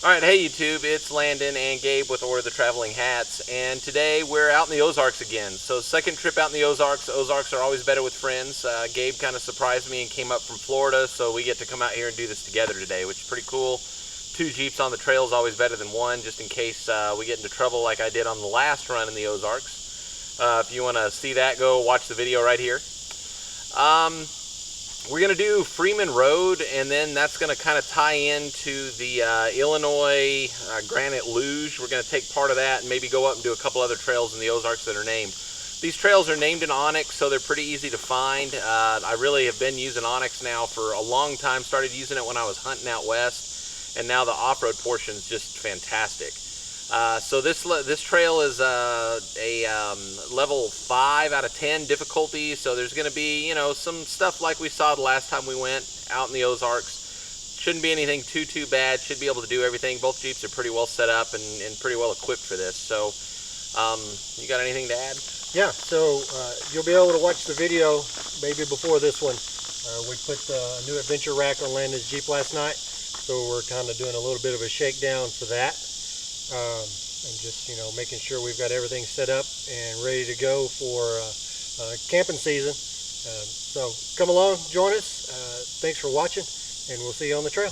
Alright, hey YouTube, it's Landon and Gabe with Or the Traveling Hats, and today we're out in the Ozarks again. So second trip out in the Ozarks. Ozarks are always better with friends. Gabe kind of surprised me and came up from Florida, so we get to come out here and do this together today, which is pretty cool. 2 Jeeps on the trail is always better than 1, just in case we get into trouble like I did on the last run in the Ozarks. If you want to see that, go watch the video right here. We're going to do Freeman Road, and then that's going to kind of tie into the Illinois Granite Luge. We're going to take part of that and maybe go up and do a couple other trails in the Ozarks that are named. These trails are named in Onyx, so they're pretty easy to find. I really have been using Onyx now for a long time. Started using it when I was hunting out west, and now the off-road portion is just fantastic. So this trail is a level 5 out of 10 difficulty, so there's going to be, you know, some stuff like we saw the last time we went out in the Ozarks. Shouldn't be anything too bad. Should be able to do everything. Both Jeeps are pretty well set up and pretty well equipped for this. So you got anything to add? Yeah, so you'll be able to watch the video maybe before this one. We put a new adventure rack on Landon's Jeep last night, so we're kind of doing a little bit of a shakedown for that. And just, you know, making sure we've got everything set up and ready to go for camping season. So come along, join us. Thanks for watching, and we'll see you on the trail.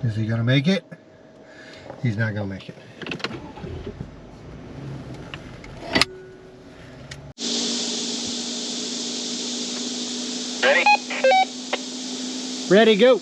Is he gonna make it? He's not gonna make it. Ready? Ready, go.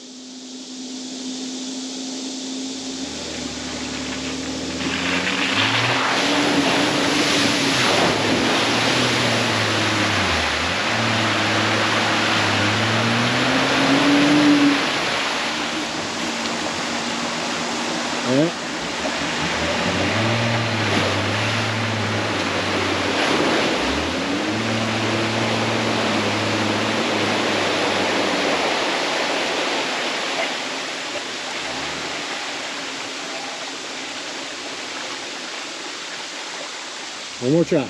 One more try.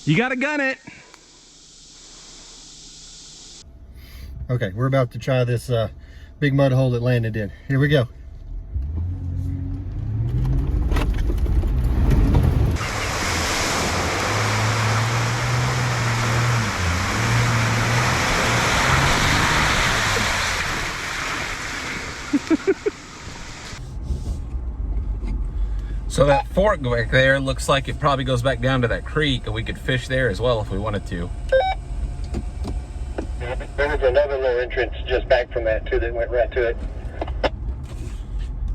You gotta gun it. Okay, we're about to try this big mud hole that Landon did. Here we go. So that fork back there looks like it probably goes back down to that creek, and we could fish there as well if we wanted to. There was another little entrance just back from that too that went right to it.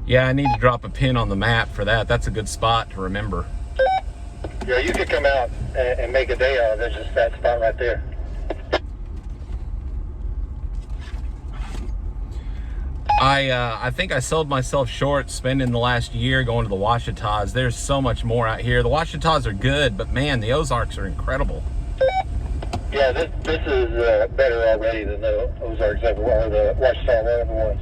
Yeah, I need to drop a pin on the map for that. That's a good spot to remember. Yeah, you could come out and make a day out of it. There's just that spot right there. I think I sold myself short spending the last year going to the Ouachitas. There's so much more out here. The Ouachitas are good, but man, the Ozarks are incredible. Yeah, this is better already than the Ozarks ever were, or the Watchtower ever was.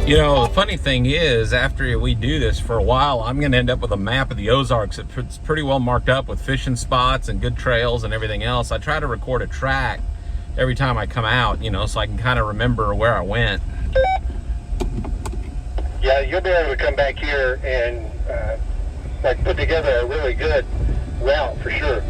You know, the funny thing is, after we do this for a while, I'm going to end up with a map of the Ozarks. It's pretty well marked up with fishing spots and good trails and everything else. I try to record a track every time I come out, you know, so I can kind of remember where I went. Yeah, you'll be able to come back here and like put together a really good route for sure.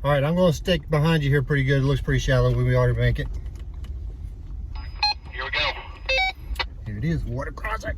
All right, I'm going to stick behind you here pretty good. It looks pretty shallow. We ought to make it. Here we go. Here it is, water crossing.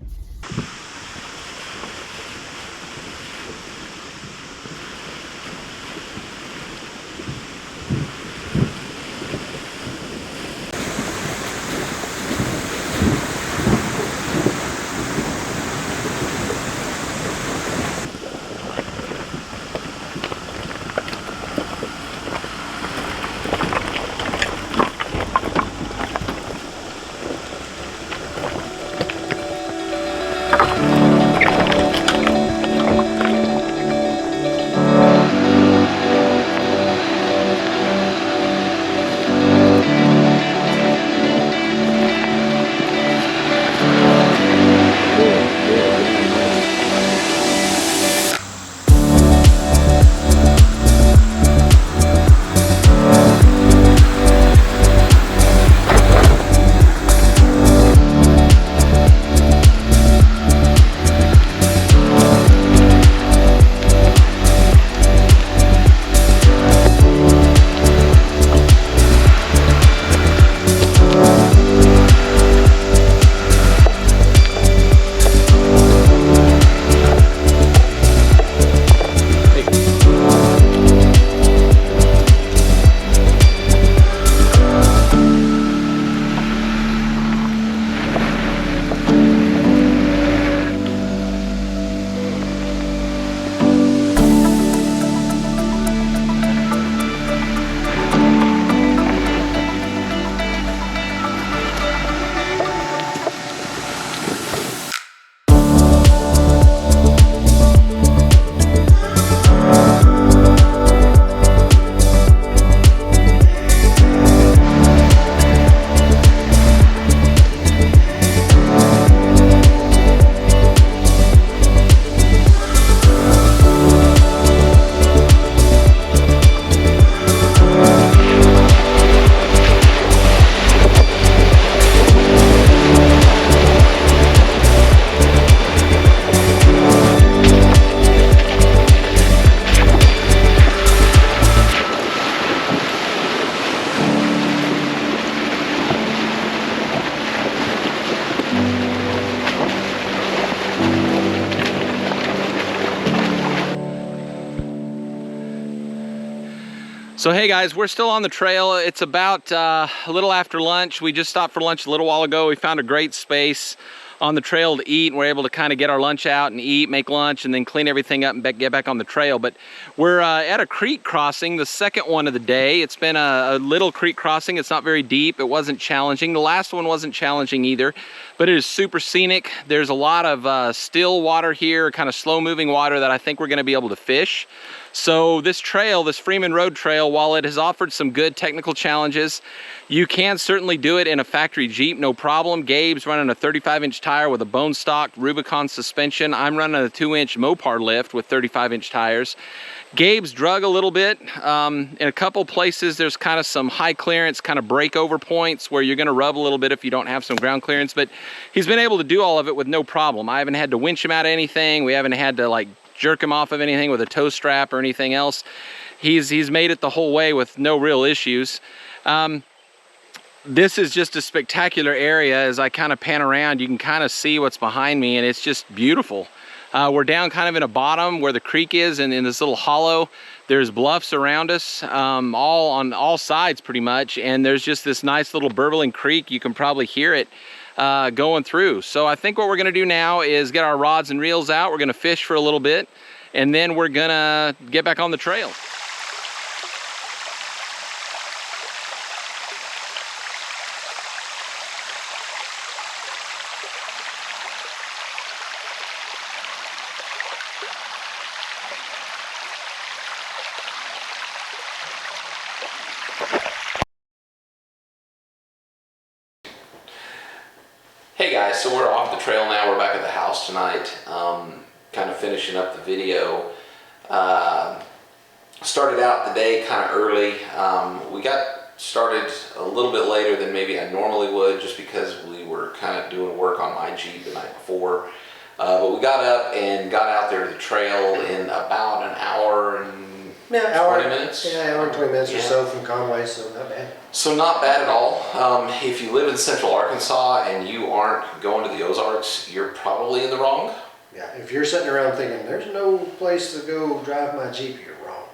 So hey guys, we're still on the trail. It's about a little after lunch. We just stopped for lunch a little while ago. We found a great space on the trail to eat, and we're able to kind of get our lunch out and eat, make lunch, and then clean everything up and get back on the trail. But we're at a creek crossing, the second one of the day. It's been a little creek crossing. It's not very deep. It wasn't challenging. The last one wasn't challenging either, but it is super scenic. There's a lot of still water here, kind of slow moving water that I think we're gonna be able to fish. So this trail, this Freeman Road Trail, while it has offered some good technical challenges, you can certainly do it in a factory Jeep, no problem. Gabe's running a 35-inch tire with a bone stock Rubicon suspension. I'm running a 2-inch Mopar lift with 35-inch tires. Gabe's drug a little bit. In a couple places, there's kind of some high clearance, kind of breakover points where you're gonna rub a little bit if you don't have some ground clearance, but he's been able to do all of it with no problem. I haven't had to winch him out of anything. We haven't had to like jerk him off of anything with a tow strap or anything else. He's made it the whole way with no real issues. This is just a spectacular area. As I kind of pan around, you can kind of see what's behind me, and it's just beautiful. We're down kind of in a bottom where the creek is, and in this little hollow. There's bluffs around us, all on all sides pretty much, and there's just this nice little burbling creek. You can probably hear it going through. So I think what we're gonna do now is get our rods and reels out. We're gonna fish for a little bit, and then we're gonna get back on the trail. Hey guys, so we're off the trail now. We're back at the house tonight, kind of finishing up the video. Started out the day kind of early. We got started a little bit later than maybe I normally would, just because we were kind of doing work on my Jeep the night before. But we got up and got out there to the trail in about an hour and 20 minutes. Yeah, hour and 20 minutes or so from Conway, so not bad. So not bad at all. If you live in central Arkansas and you aren't going to the Ozarks, you're probably in the wrong. Yeah, if you're sitting around thinking, there's no place to go drive my Jeep, you're wrong.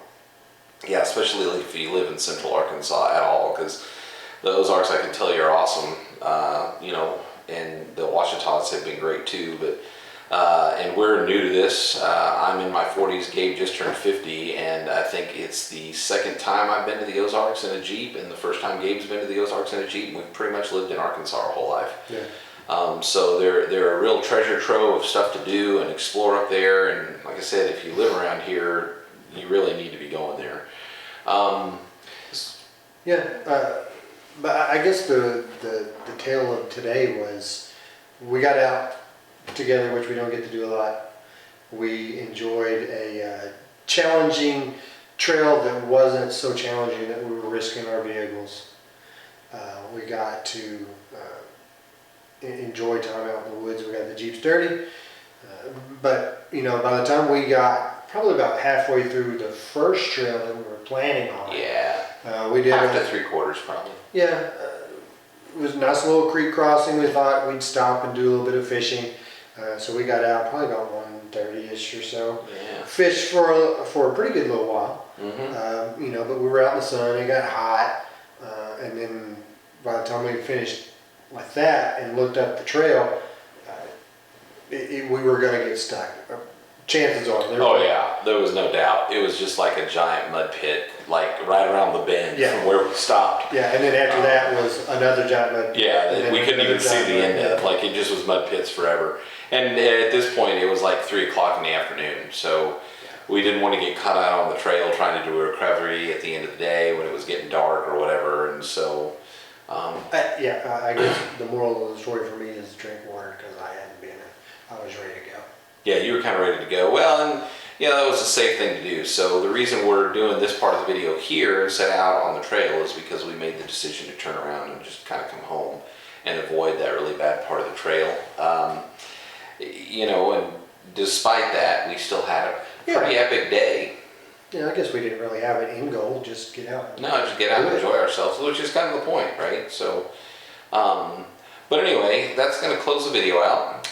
Yeah, especially if you live in central Arkansas at all, because the Ozarks, I can tell you, are awesome. You know, and the Ouachitas have been great too, but and we're new to this. I'm in my 40s, Gabe just turned 50, and I think it's the second time I've been to the Ozarks in a Jeep, and the first time Gabe's been to the Ozarks in a Jeep. We've pretty much lived in Arkansas our whole life. Yeah. So they're a real treasure trove of stuff to do and explore up there, and like I said, if you live around here, you really need to be going there. But I guess the tale of today was we got out together, which we don't get to do a lot. We enjoyed a challenging trail that wasn't so challenging that we were risking our vehicles. We got to enjoy time out in the woods. We got the Jeeps dirty, but you know, by the time we got probably about halfway through the first trail that we were planning on, we did half to 3/4 probably. Yeah, it was a nice little creek crossing. We thought we'd stop and do a little bit of fishing. So we got out probably about 1:30ish or so. Yeah. Fished for a pretty good little while. Mm-hmm. You know, but we were out in the sun. It got hot, and then by the time we finished like that and looked up the trail, we were going to get stuck. Chances are. There was no doubt. It was just like a giant mud pit, like right around the bend from where we stopped. Yeah, and then after that was another giant mud pit. Yeah, we couldn't even see the end of it. Like, it just was mud pits forever. And at this point, it was like 3 o'clock in the afternoon. So we didn't want to get caught out on the trail trying to do a recovery at the end of the day when it was getting dark or whatever. And so, I guess the moral of the story for me is drink water, because I hadn't been. I was ready to go. Yeah, you were kind of ready to go. Well, and that was a safe thing to do. So the reason we're doing this part of the video here and set out on the trail is because we made the decision to turn around and just kind of come home and avoid that really bad part of the trail. And despite that, we still had a pretty epic day. Yeah, I guess we didn't really have an end goal, just get out. No, just get out and enjoy ourselves, which is kind of the point, right? So, but anyway, that's going to close the video out.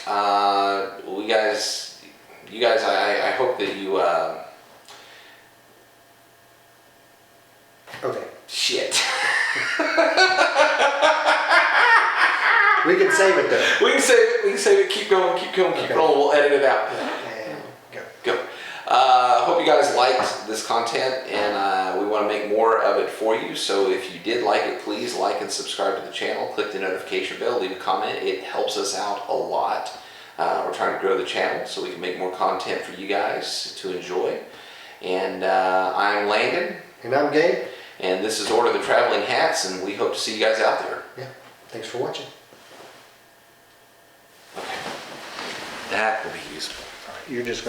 You guys, I hope that you Okay. Shit. We can save it though. We can save it. Keep going. Keep going. Keep going. We'll edit it out. And go. Go. Hope you guys liked this content, and we want to make more of it for you. So if you did like it, please like and subscribe to the channel. Click the notification bell. Leave a comment. It helps us out a lot. We're trying to grow the channel so we can make more content for you guys to enjoy. And I'm Landon. And I'm Gabe. And this is Order the Traveling Hats, and we hope to see you guys out there. Yeah. Thanks for watching. Okay. That will be useful. You're just going